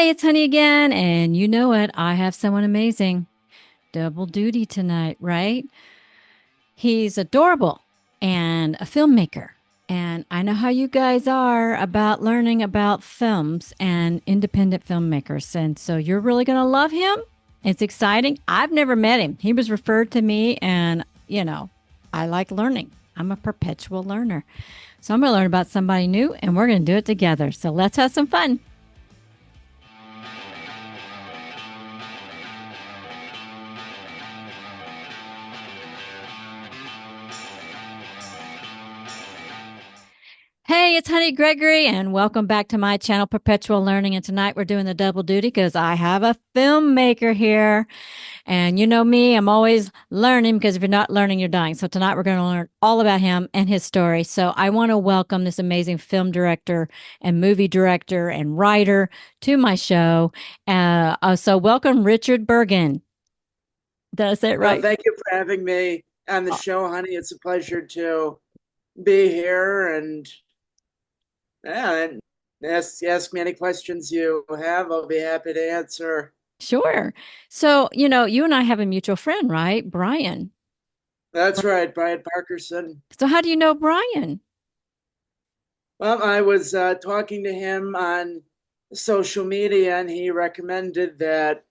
Hey, it's Honey again, and you know it, I have someone amazing. Double duty tonight, right? He's adorable and a filmmaker. And I know how you guys are about learning about films and independent filmmakers. And so you're really going to love him. It's exciting. I've never met him. He was referred to me, and, I like learning. I'm a perpetual learner. So I'm going to learn about somebody new, and we're going to do it together. So let's have some fun. Hey, it's Honeygregory, and welcome back to my channel, Perpetual Learning. And tonight we're doing the double duty because I have a filmmaker here. And you know me, I'm always learning because if you're not learning, you're dying. So tonight we're going to learn all about him and his story. So I want to welcome this amazing film director and movie director and writer to my show. So welcome, Richard Burgin. Did I say it Well, right? thank you for having me on the Oh, show, honey. It's a pleasure to be here and and ask me any questions you have. I'll be happy to answer. sure. So, you and I have a mutual friend, right? Brian. That's right, Brian Parkerson. So how do you know Brian? Well, I was talking to him on social media, and he recommended that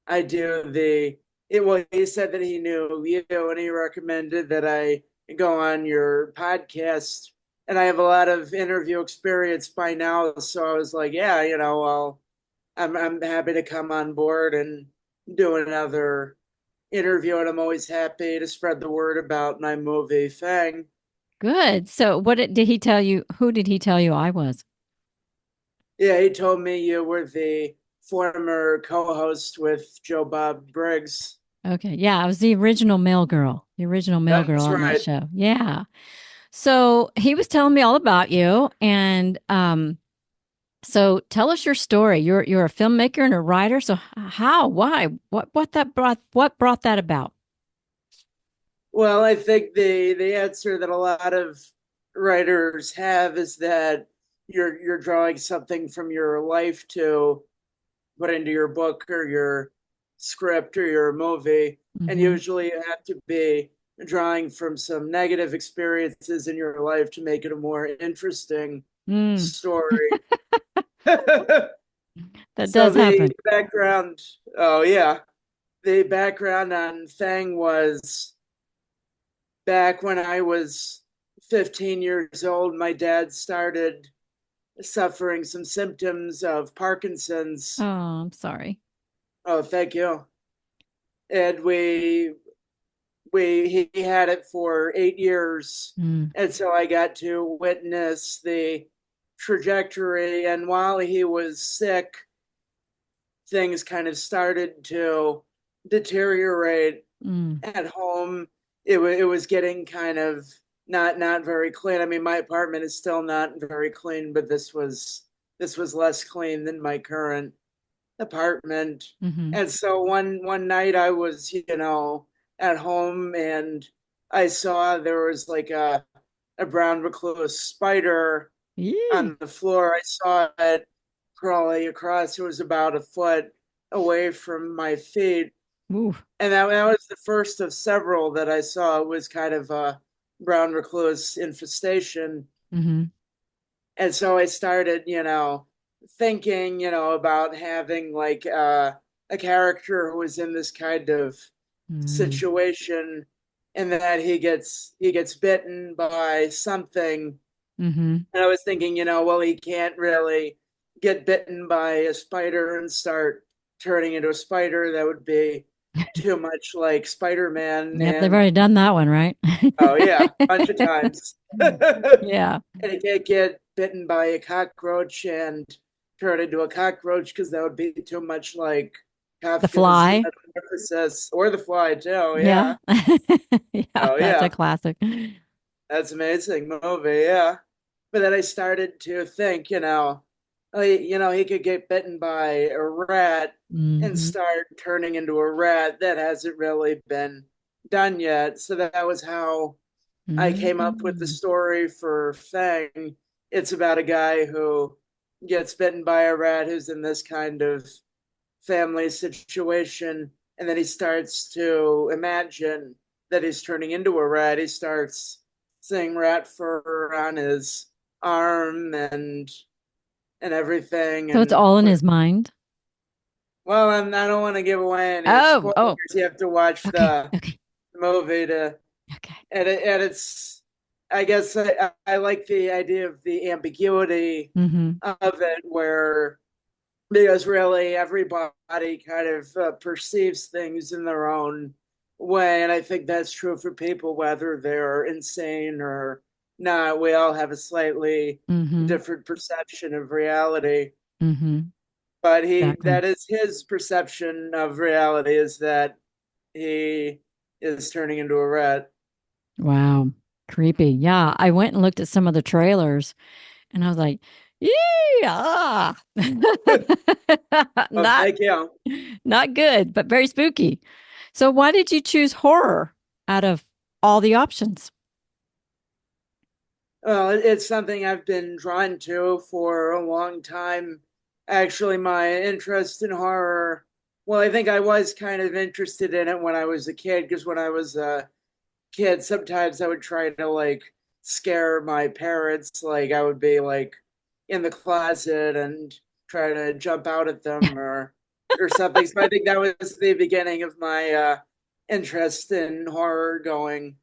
I do the it. Well, he said that he knew you, and he recommended that I go on your podcast. And I have a lot of interview experience by now, so I was like, yeah, I'm happy to come on board and do another interview, and I'm always happy to spread the word about my movie thing. Good. So, did he tell you? Who did he tell you I was? Yeah, he told me you were the former co-host with Joe Bob Briggs. Okay. Yeah, I was the original mail girl, That's on that right. show. Yeah. So he was telling me all about you, and so tell us your story. You're a filmmaker and a writer. So how? Why? What brought that about? Well, I think the answer that a lot of writers have is that you're drawing something from your life to put into your book or your script or your movie, and Mm-hmm. usually you have to be drawing from some negative experiences in your life to make it a more interesting Mm, story. that So does the happen. background, oh yeah, the background on Fang was back when I was 15 years old. My dad started suffering some symptoms of Oh, Parkinson's. I'm sorry. Oh, thank you. And he had it for 8 years, Mm, and so I got to witness the trajectory. And while he was sick, things kind of started to deteriorate mm. at home. It was getting kind of not very clean. I mean, my apartment is still not very clean, but this was less clean than my current apartment. Mm-hmm. And so one night I was, at home, and I saw there was like a brown recluse spider Yee. on the floor. I saw it crawling across. It was about a foot away from my feet. Ooh. And that was the first of several that I saw. It was kind of a brown recluse infestation. Mm-hmm. And so I started, thinking, about having like a character who was in this kind of Mm. situation, and that he gets bitten by something. Mm-hmm. And I was thinking, well, he can't really get bitten by a spider and start turning into a spider. That would be too much like Spider-Man. Yep, they've And already done that one, right? oh yeah, a bunch of times. Yeah. And he can't get bitten by a cockroach and turn into a cockroach because that would be too much like The Kafka's Fly. Metamorphosis or The Fly too. Yeah. Yeah. Yeah, Oh that's a yeah, classic. that's an amazing movie. Yeah. But then I started to think, he could get bitten by a rat and Hmm. start turning into a rat. That hasn't really been done yet. So that was how I came up with the Hmm. story for Fang. It's about a guy who gets bitten by a rat who's in this kind of family situation. And then he starts to imagine that he's turning into a rat. He starts seeing rat fur on his arm and everything. So it's And all in his mind. well, I don't want to give away any Oh, spoilers. oh, You have to watch okay, the okay, movie to, okay. and it's, I guess I like the idea of the ambiguity Mm-hmm. of it, where because really everybody kind of perceives things in their own way. And I think that's true for people, whether they're insane or not. We all have a slightly Mm-hmm. different perception of reality. Mm-hmm. But Exactly. that is his perception of reality, is that he is turning into a rat. Wow. Creepy. Yeah. I went and looked at some of the trailers and I was like, yeah. Oh, Not thank you. not good, but very spooky. So why did you choose horror out of all the options? Well, it's something I've been drawn to for a long time. Actually, my interest in horror, well, I think I was kind of interested in it when I was a kid, because when I was a kid, sometimes I would try to like scare my parents. Like I would be like in the closet and try to jump out at them or something. So I think that was the beginning of my interest in horror going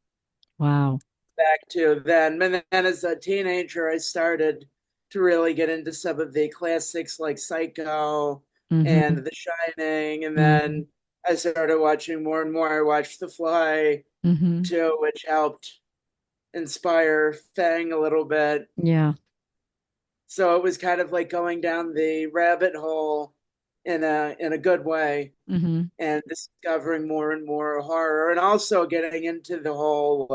Wow. back to then. And then as a teenager, I started to really get into some of the classics like Psycho and Mm-hmm. The Shining. And Mm-hmm. then I started watching more and more. I watched The Fly Mm-hmm. too, which helped inspire Fang a little bit. Yeah. So it was kind of like going down the rabbit hole in a good way, Mm-hmm. and discovering more and more horror, and also getting into the whole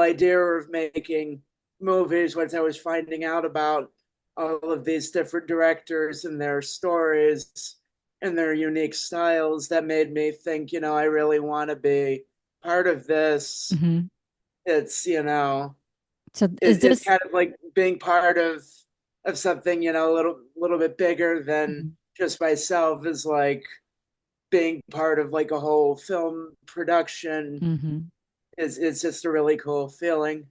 idea of making movies. Once I was finding out about all of these different directors and their stories and their unique styles, that made me think, I really want to be part of this. Mm-hmm. It's, So is it's this kind of like being part of something, a little bit bigger than Mhm. just myself, is like being part of like a whole film production. Mhm. It's just a really cool feeling.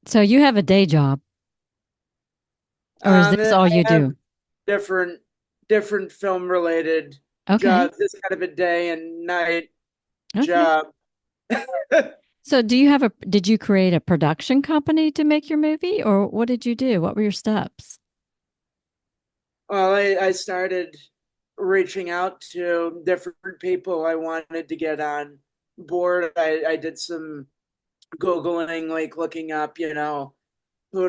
So you have a day job, or is this I all you have do? different different film related Okay. jobs. It's kind of a day and night Okay. job. So did you create a production company to make your movie, or what did you do? What were your steps? Well, I started reaching out to different people I wanted to get on board. I did some Googling, like looking up, who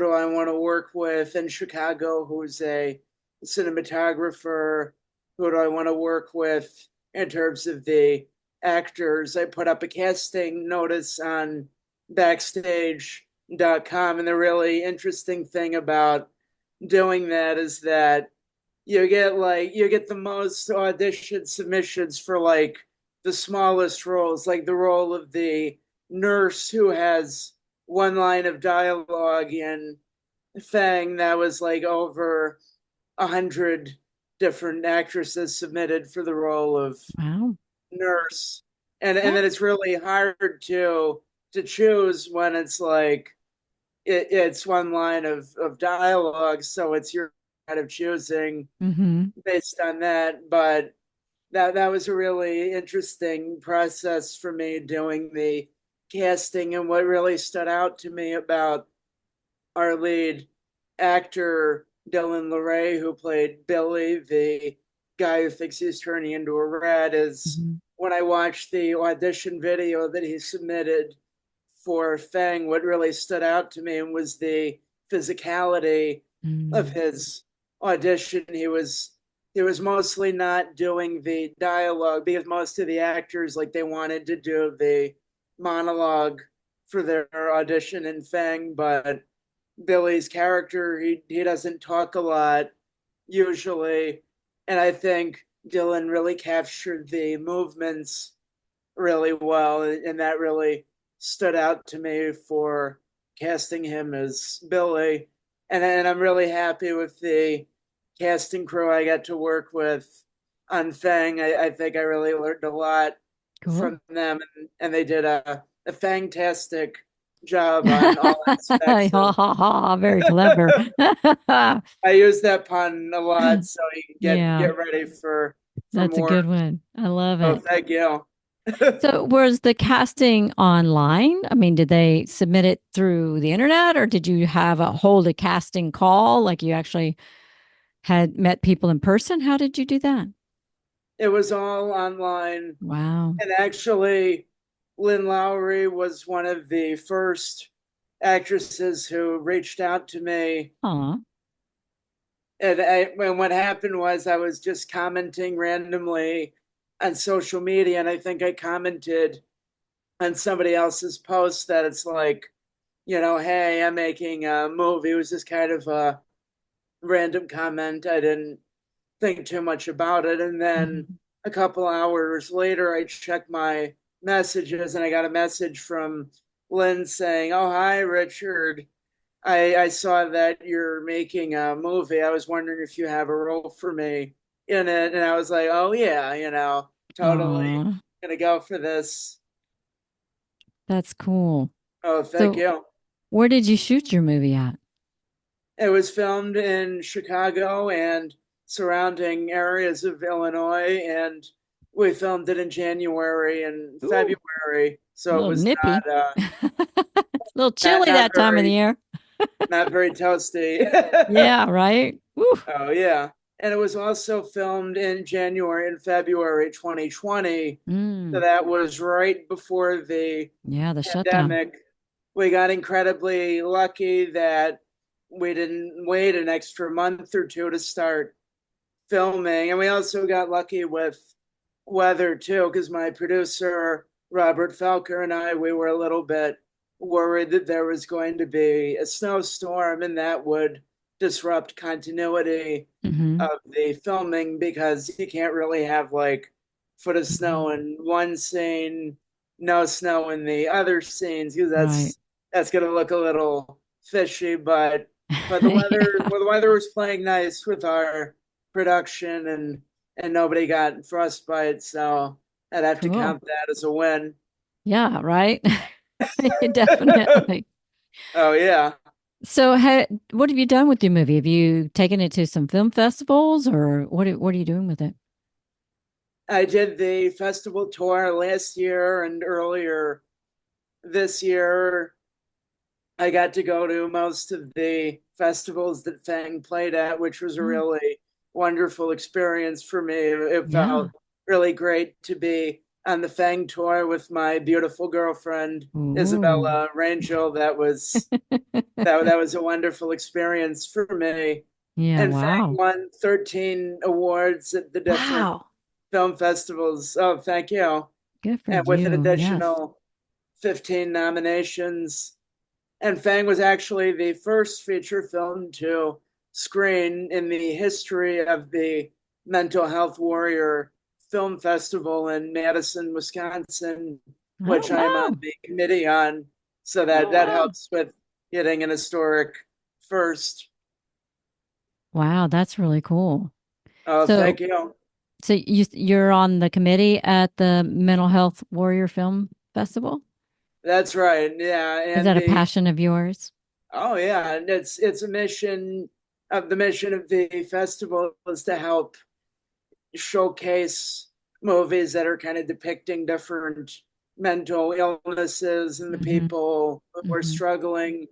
do I want to work with in Chicago, who's a cinematographer, who do I want to work with in terms of the actors. I put up a casting notice on backstage.com, and the really interesting thing about doing that is that you get the most audition submissions for like the smallest roles, like the role of the nurse who has one line of dialogue in Fang. That was like over 100 different actresses submitted for the role of Wow. nurse. And That, then it's really hard to choose when it's like it's one line of dialogue, so it's your kind of choosing mhm. based on that. But that was a really interesting process for me doing the casting. And what really stood out to me about our lead actor, Dylan LeRae, who played Billy, the guy who thinks he's turning into a rat, is Mhm. when I watched the audition video that he submitted for Fang, what really stood out to me was the physicality of Mm. his audition. He was mostly not doing the dialogue, because most of the actors, like, they wanted to do the monologue for their audition in Fang, but Billy's character, he doesn't talk a lot usually, and I think Dylan really captured the movements really well, and that really stood out to me for casting him as Billy. and I'm really happy with the casting crew I got to work with on Fang. I think I really learned a lot Cool. from them, and they did a fantastic job on all aspects Ha of. ha ha, very clever. I use that pun a lot, so you can Yeah, get ready for that's a more. good one. I love Oh, it. thank you. So, was the casting online? I mean, did they submit it through the internet or did you have a hold a casting call like you actually had met people in person? How did you do that? It was all online. Wow. And actually, Lynn Lowry was one of the first actresses who reached out to me. Aw. And what happened was I was just commenting randomly on social media, and I think I commented on somebody else's post that it's like, hey, I'm making a movie. It was just kind of a random comment. I didn't think too much about it. And then Mhm. a couple hours later, I checked my messages and I got a message from Lynn saying, "Oh, hi, Richard. I saw that you're making a movie. I was wondering if you have a role for me in it." And I was like, "Oh, yeah, totally Aw, gonna go for this." that's cool. Oh, thank So, you. where did you shoot your movie at? It was filmed in Chicago and surrounding areas of Illinois, and we filmed it in January and Ooh, February, a so it little was nippy. A little not chilly not that time of the very year. not very toasty. Yeah, right? Ooh. Oh yeah, and it was also filmed in January and February 2020, so Mm. that was right before the Yeah, the shutdown. pandemic. We got incredibly lucky that we didn't wait an extra month or two to start filming. And we also got lucky with weather too, because my producer, Robert Falker, and I, we were a little bit worried that there was going to be a snowstorm and that would disrupt continuity Hmm. of the filming because you can't really have like foot of Hmm. snow in one scene, no snow in the other scenes, because Right. that's gonna look a little fishy. But Yeah. the weather was playing nice with our production, and nobody got frostbite, so I'd have to Cool. count that as a win. Yeah, right. Definitely. Oh yeah. So, what have you done with your movie? Have you taken it to some film festivals, or what are you doing with it? I did the festival tour last year and earlier this year. I got to go to most of the festivals that Fang played at, which was a Mm, really wonderful experience for me. It yeah. felt really great to be on the Fang tour with my beautiful girlfriend, Ooh. Isabella Rangel. That was a wonderful experience for me. Yeah. And Fang Wow. won 13 awards at the different Wow. film festivals. Oh, thank you. Good for And with an you. Yes. additional 15 nominations. And Fang was actually the first feature film to screen in the history of the Mental Health Warrior Film Festival in Madison, Wisconsin, Oh which I'm on wow. the committee on. So Oh that wow. helps with getting an historic first. Wow. That's really cool. Oh, So, thank you. you're on the committee at the Mental Health Warrior Film Festival. That's right. Yeah, Is and that a the passion of yours? oh yeah, and it's a mission of the mission of the festival is to help showcase movies that are kind of depicting different mental illnesses and the Hmm. people who are Hmm. struggling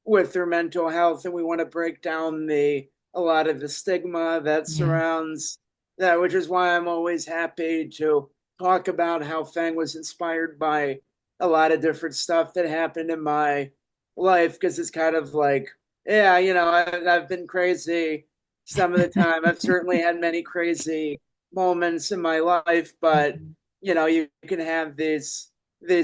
with their mental health. And we want to break down the a lot of the stigma that Yeah. surrounds that, which is why I'm always happy to talk about how Fang was inspired by a lot of different stuff that happened in my life, because it's kind of like, yeah, I've been crazy some of the time. I've certainly had many crazy moments in my life, but Mhm. you can have these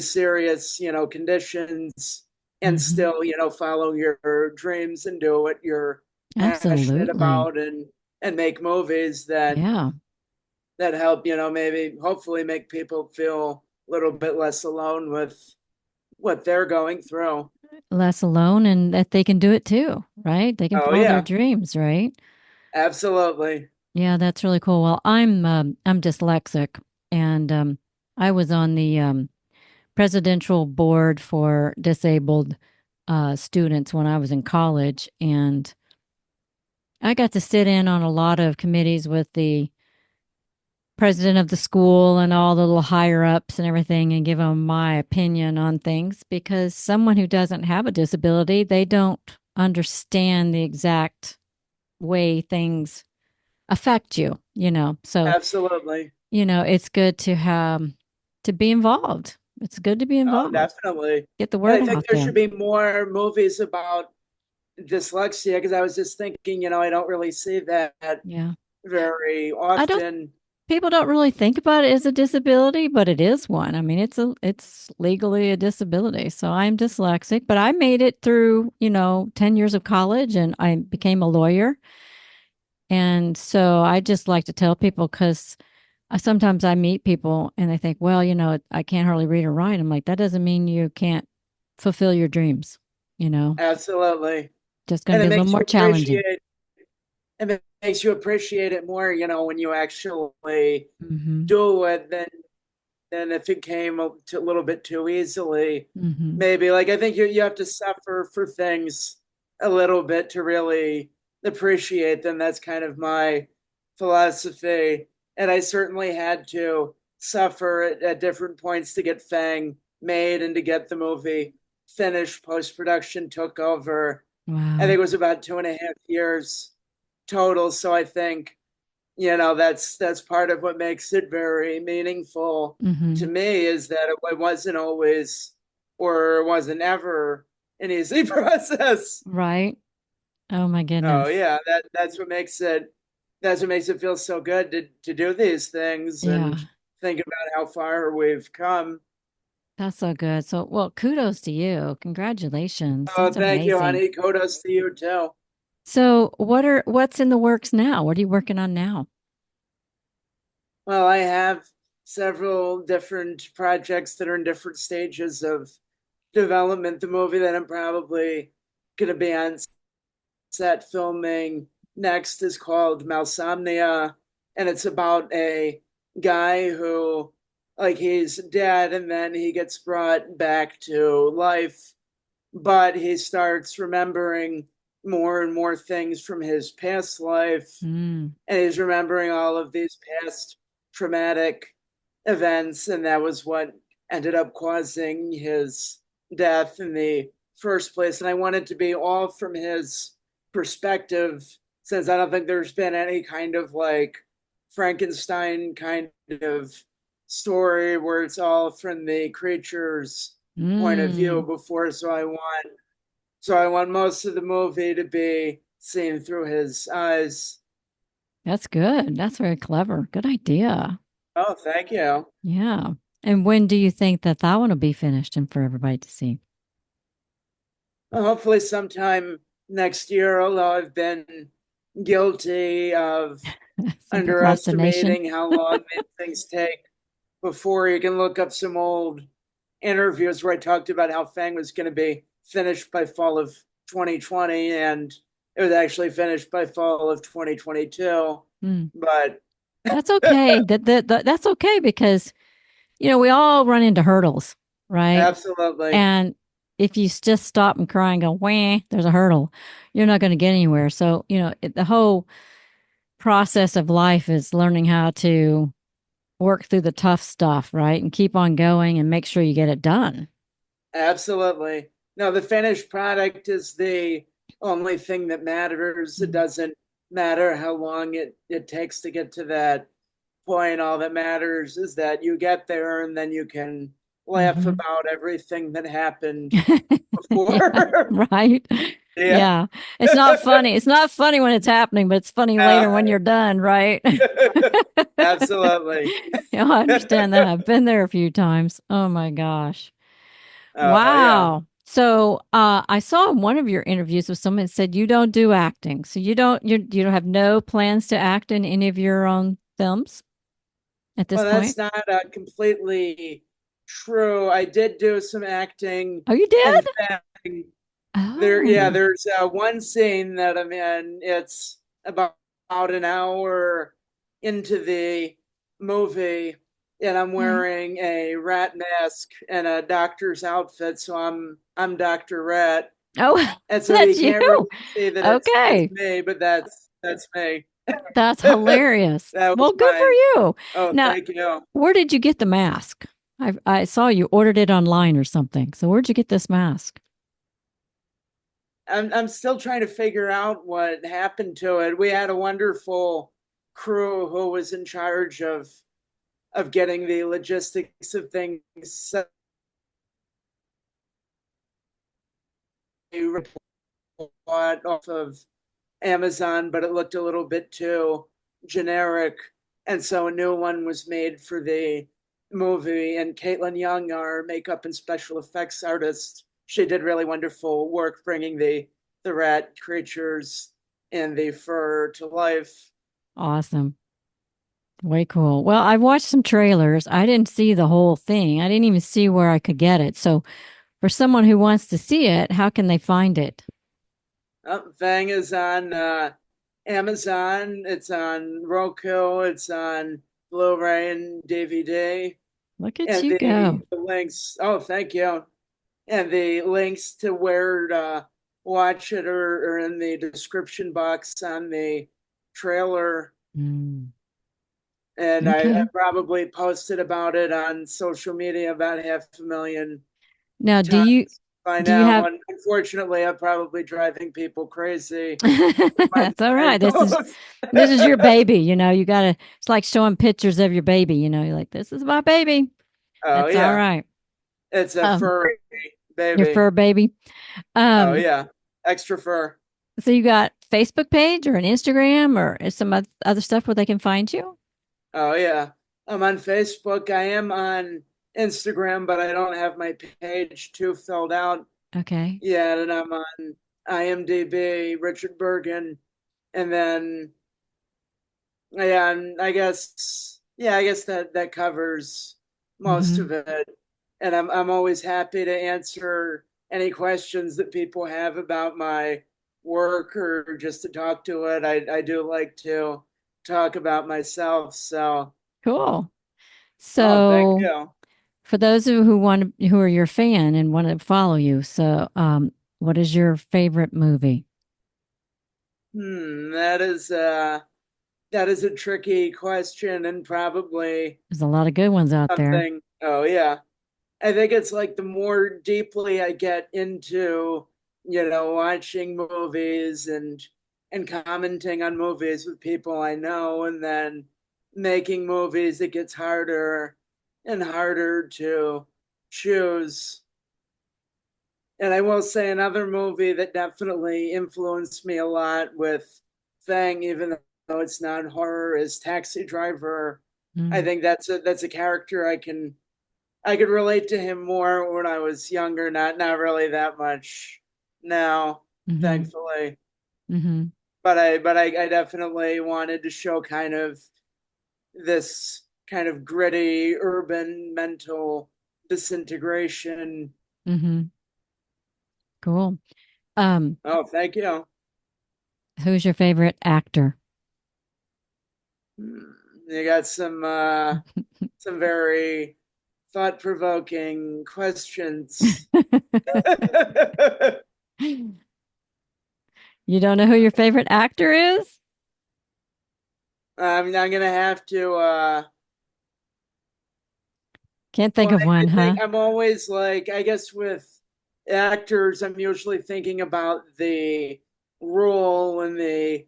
serious, conditions and Hmm. still, follow your dreams and do what you're passionate Absolutely. about, and make movies Yeah. that help, maybe hopefully make people feel a little bit less alone with what they're going through. less alone and that they can do it too, right? They can Oh follow their yeah, dreams, right? absolutely. Yeah, that's really cool. Well, I'm dyslexic, and I was on the presidential board for disabled students when I was in college, and I got to sit in on a lot of committees with the president of the school and all the little higher ups and everything, and give them my opinion on things because someone who doesn't have a disability, they don't understand the exact way things affect you, So Absolutely. it's good to have to be involved. It's good to be Oh, involved. definitely. Get the And I word think out there there. should be more movies about dyslexia because I was just thinking, I don't really see that Yeah. very I don't often. People don't really think about it as a disability, but it is one. I mean, it's legally a disability. So I'm dyslexic, but I made it through, 10 years of college and I became a lawyer. And so I just like to tell people cuz sometimes I meet people and they think, well, I can't hardly read or write. I'm like, that doesn't mean you can't fulfill your dreams, you know. Absolutely. Just going to And be it a little makes you more challenging. appreciate and it makes you appreciate it more, when you actually Mhm. do it than if it came a little bit too easily. Mhm. Maybe like I think you have to suffer for things a little bit to really appreciate them. That's kind of my philosophy. And I certainly had to suffer at different points to get Fang made and to get the movie finished. Post production took over. I think Wow. it was about 2.5 years total. So I think that's part of what makes it very meaningful to Mhm. me is that it wasn't always or wasn't ever an easy process. Right? Oh my Oh goodness. yeah, that's what makes it feel so good to do these things and Yeah. think about how far we've come. That's so good. So, well, kudos to you. Congratulations. Oh, That's thank you, amazing. honey. Kudos to you too. So, what's in the works now? What are you working on now? Well, I have several different projects that are in different stages of development. The movie that I'm probably going to be on set filming next is called Malsomnia, and it's about a guy who, like, he's dead and then he gets brought back to life, but he starts remembering more and more things from his past life, Mm. and he's remembering all of these past traumatic events, and that was what ended up causing his death in the first place. And I wanted to be all from his perspective, since I don't think there's been any kind of like Frankenstein kind of story where it's all from the creature's point of view Mm. before. So I want most of the movie to be seen through his eyes. That's good. That's very clever. Good idea. Oh, thank you. Yeah. And when do you think that one will be finished and for everybody to see? Well, hopefully sometime next year, although I've been guilty of Some procrastination. underestimating how long things take before you can look up some old interviews where I talked about how Fang was going to be finished by fall of 2020, and it was actually finished by fall of 2022. Mm. But That's okay. That's okay because we all run into hurdles, right? absolutely, And if you just stop and cry and go, wah, there's a hurdle, you're not going to get anywhere. So, the whole process of life is learning how to work through the tough stuff, right? And keep on going and make sure you get it done. absolutely. No, the finished product is the only thing that matters. It Mm. doesn't matter how long it takes to get to that point. All that matters is that you get there and then you can laugh Mm-hmm. about everything that happened before. Right? Yeah. Yeah. It's not funny. It's not funny when it's happening, but it's funny later when you're done, right? Absolutely. I understand that. I've been there a few times. Oh my gosh. Oh, yeah. Wow. So I saw in one of your interviews with someone that said you don't do acting. So you don't have no plans to act in any of your own films at this Well, point? that's not completely true. I did do some acting Oh, you in did? There, yeah, Oh. there's one scene that I'm in. It's about an hour into the movie, and I'm Okay. wearing a rat mask and a doctor's outfit, so I'm Dr. Rat, Oh, and so you that's you. can't really see that it's Okay. me, but that's me. That's hilarious. That Well, was good for my. you. Oh, Now, thank you. where did you get the mask? I saw you ordered it online or something. So where'd you get this mask? I'm still trying to figure out what happened to it. We had a wonderful crew who was in charge of getting the logistics of things. So we bought off of Amazon, but it looked a little bit too generic, and so a new one was made for the movie. And Caitlin Young, our makeup and special effects artist, she did really wonderful work bringing the rat creatures and the fur to life. Awesome. Way cool. Well, I watched some trailers. I didn't see the whole thing. I didn't even see where I could get it. So, for someone who wants to see it, how can they find it? Fang is on Amazon. It's on Roku. It's on Blu-ray and DVD. Look at And you go. the links. Oh, thank you. And the links to where to watch it are in the description box on the trailer. Mm, And I okay. probably posted about it on social media about 500,000 Now, times by do you now. have And unfortunately, I'm probably driving people crazy with my That's all right. posts. This is your baby, you got to it's like showing pictures of your baby, you're like this is my baby. Oh That's all yeah, right. it's a Um furry your baby. fur baby. Oh Um yeah, extra fur. so you got Facebook page or an Instagram or some other stuff where they can find you? Oh yeah, I'm on Facebook. I am on Instagram, but I don't have my page too filled out Okay. yet. And I'm on IMDb, Richard Burgin, and then yeah, and I guess that covers most Mhm. of it. And I'm always happy to answer any questions that people have about my work or just to talk to it. I do like to talk about myself. So, Cool. oh, thank So you. for those who are your fan and want to follow you, so what is your favorite movie? Hmm, that is a tricky question and probably There's a lot of good ones out there. something. Oh yeah. I think it's like the more deeply I get into, watching movies and commenting on movies with people I know and then making movies, it gets harder and harder to choose. And I will say another movie that definitely influenced me a lot with Thing, even though it's not horror, is Taxi Driver. I Mm. think that's a character I could relate to him more when I was younger, not really that much now, Mhm. thankfully. Mhm. But I definitely wanted to show kind of this kind of gritty urban mental disintegration. Mhm. Cool. Um Oh, thank you. who's your favorite actor? Hmm, you got some very thought provoking questions. You don't know who your favorite actor is? I'm gonna have to Can't think well, of I one, think huh? I'm always like, I guess with actors, I'm usually thinking about the role and the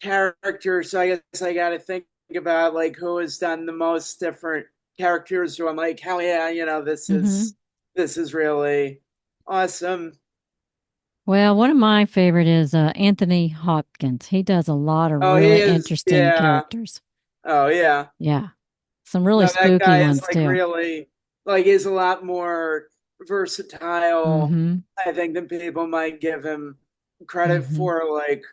character. So I guess I got to think about like who has done the most different characters. Who I'm like, hell yeah, Mhm. this is really awesome. Well, one of my favorite is Anthony Hopkins. He does a lot of Oh, he really is, interesting yeah. characters. Oh, yeah. Yeah. Some really No, that spooky guy is ones like too. really, like, he's a lot more versatile, Mhm. I think, than people might give him credit Mhm. for. Like,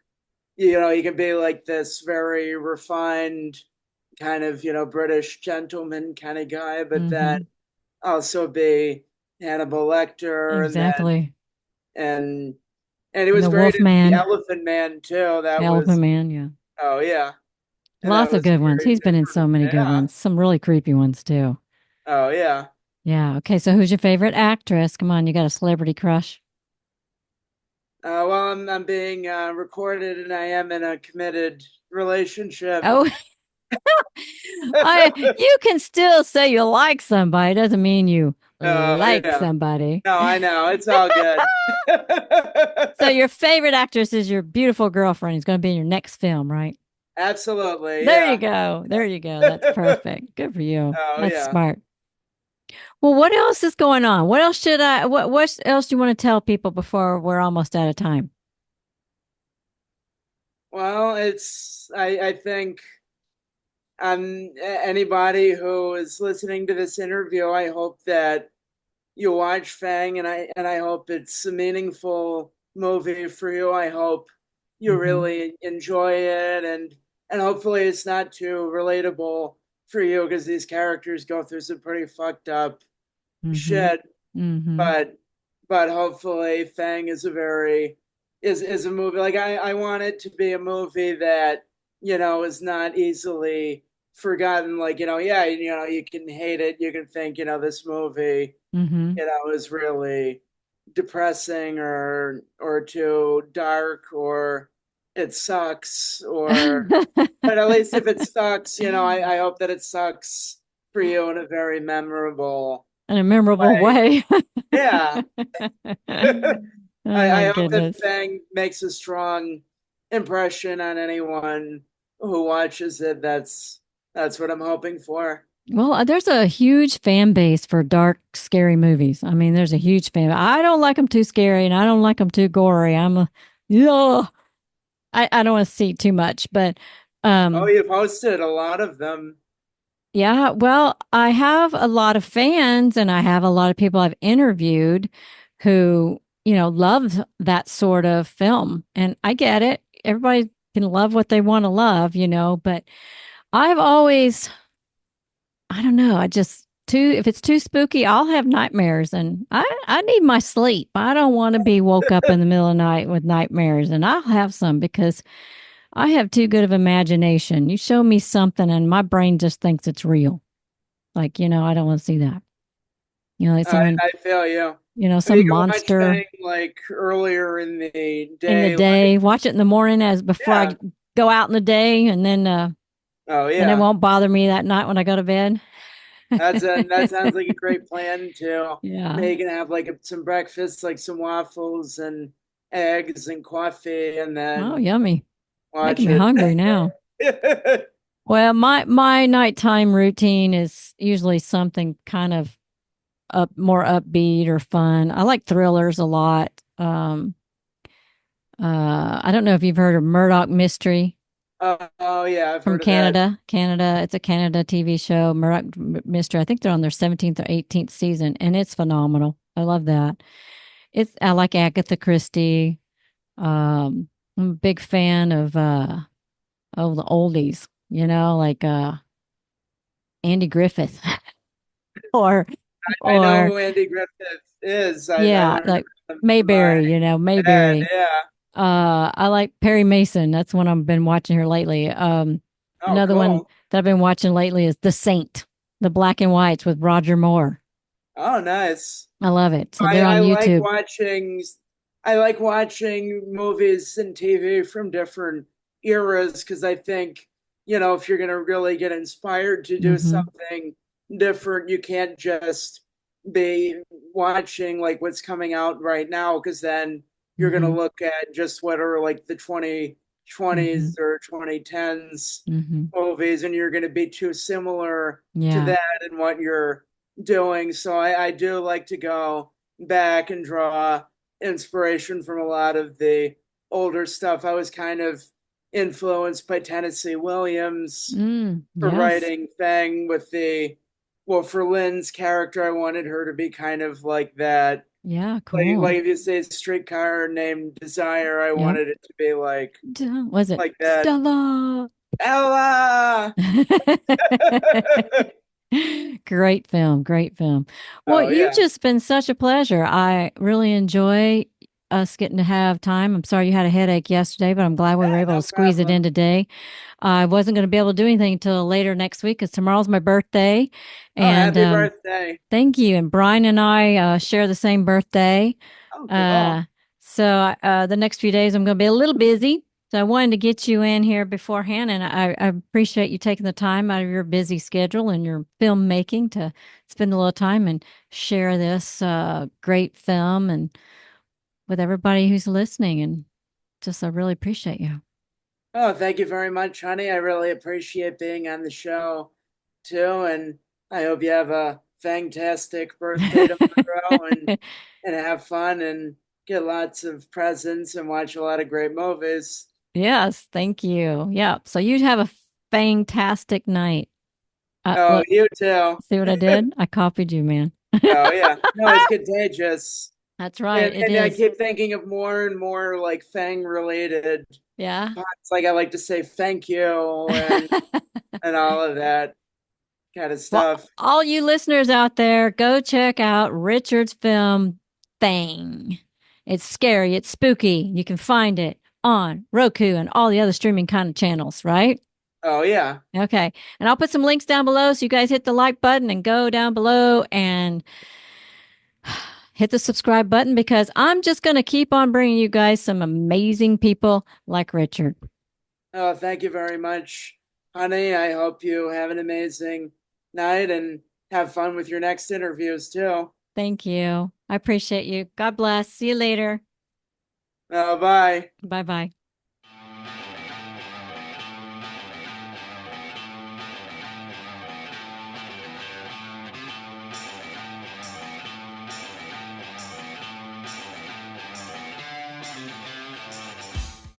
he can be like this very refined kind of, British gentleman kind of guy, but then Mhm. also be Hannibal Lecter, Exactly. and and he And was the great Wolf in The Man, Elephant Man too. the That Elephant was Man. Yeah. oh yeah, and that Lots of was good ones. very He's been in so different. many good Yeah. ones. Some really creepy ones too. Oh yeah. Yeah. Okay. So who's your favorite actress? Come on, you got a celebrity crush? Well, I'm being recorded, and I am in a committed relationship. Oh, you can still say you like somebody. Doesn't mean you Oh like yeah. somebody. No, I know. It's all good. So your favorite actress is your beautiful girlfriend who's going to be in your next film, right? Absolutely. There you Yeah. go. There you go. That's perfect. Good for you. Oh That's yeah. smart. Well, what else is going on? What else should I what else do you want to tell people before we're almost out of time? Well, it's I think anybody who is listening to this interview, I hope that you watch Fang, and I hope it's a meaningful movie for you. I hope you Mhm. really enjoy it, and hopefully it's not too relatable for you because these characters go through some pretty fucked up Mhm. shit. Mhm. But hopefully Fang is a very is a movie like I want it to be a movie that is not easily forgotten. Like yeah, you can hate it, you can think this movie Mhm. is really depressing or too dark or it sucks or but at least if it sucks, I hope that it sucks for you in a very memorable In a memorable way. way. Yeah. Oh my I hope that goodness. Fang makes a strong impression on anyone who watches it. That's what I'm hoping for. Well, there's a huge fan base for dark, scary movies. I mean, there's a huge fan. I don't like them too scary, and I don't like them too gory. Yeah, I don't want to see too much, but Oh, um, you've hosted a lot of them. yeah. Well, I have a lot of fans, and I have a lot of people I've interviewed who love that sort of film, and I get it. Everybody can love what they want to love, but I've always I don't know. I just too if it's too spooky, I'll have nightmares and I need my sleep. I don't want to be woke up in the middle of the night with nightmares and I'll have some because I have too good of imagination. You show me something and my brain just thinks it's real. Like, I don't want to see that. Like someone, I feel you. Have some you watched monster Fang like earlier in the in the day? day. Like, Watch it in the morning as before I yeah. go out in the day and Oh, then it yeah. won't bother me that night when I go to bed. That sounds like a great plan too. Yeah. Maybe you can have like some breakfast, like some waffles and eggs and coffee, and Oh, then yummy. Making watch me it. hungry now. Well, my nighttime routine is usually something kind of more upbeat or fun. I like thrillers a lot. I don't know if you've heard of Murdoch Mystery Oh yeah, I've from heard of that. Canada. Canada, it's a Canada TV show, Murdoch Mystery. I think they're on their 17th or 18th season, and it's phenomenal. I love that. I like Agatha Christie. I'm a big fan of the oldies. Like Andy Griffith or I know or who Andy Griffith is. I yeah, learned like about him from my Mayberry, dad. Mayberry. Yeah. I like Perry Mason. That's one I've been watching here lately. Oh, Another one cool. that I've been watching lately is The Saint, the black and whites with Roger Moore. Oh, nice. I love it. So they're I on like YouTube. watching movies and TV from different eras because I think, if you're gonna really get inspired to do Mm-hmm. something different, you can't just be watching like what's coming out right now because then you're gonna Mm-hmm. look at just what are like the Mm-hmm. 2020s or 2010s Mm-hmm. movies and you're gonna be too similar to Yeah. that and what you're doing. So I do like to go back and draw inspiration from a lot of the older stuff. I was kind of influenced by Tennessee Williams for Yes. writing Fang with for Lynn's character, I wanted her to be kind of like that. Yeah. Like Cool. if you say streetcar named Desire, I Yep. wanted it to be Was it like that. Stella? Ella! Great film. Great film. Well, Oh you've yeah. just been such a pleasure. I really enjoy us getting to have time. I'm sorry you had a headache yesterday, but I'm glad we were able No to squeeze it in problem. today. I wasn't going to be able to do anything until later next week because tomorrow's my birthday. Oh, And happy birthday. thank you. And Brian and I share the same birthday. Oh, cool. Uh, so the next few days I'm going to be a little busy. So I wanted to get you in here beforehand, and I appreciate you taking the time out of your busy schedule and your filmmaking to spend a little time and share this great film and with everybody who's listening. And just I really appreciate you. Oh, thank you very much, honey. I really appreciate being on the show too, and I hope you have a fantastic birthday tomorrow and have fun and get lots of presents and watch a lot of great movies. Yes, thank you. Yeah. So you have a fantastic night. Oh, Look, you too. see what I did? I copied you, man. Oh yeah. No, it's contagious. That's right. And It and I is. keep thinking of more and more like Fang related Yeah. parts. Like I like to say thank you and all of that kind of Well, stuff. all you listeners out there, go check out Richard's film Thing. It's scary, it's spooky. You can find it on Roku and all the other streaming kind of channels, right? Oh yeah. Okay. And I'll put some links down below so you guys hit the like button and go down below and hit the subscribe button because I'm just going to keep on bringing you guys some amazing people like Richard. Oh, thank you very much, honey. I hope you have an amazing night and have fun with your next interviews too. Thank you. I appreciate you. God bless. See you later. Oh, bye. Bye bye.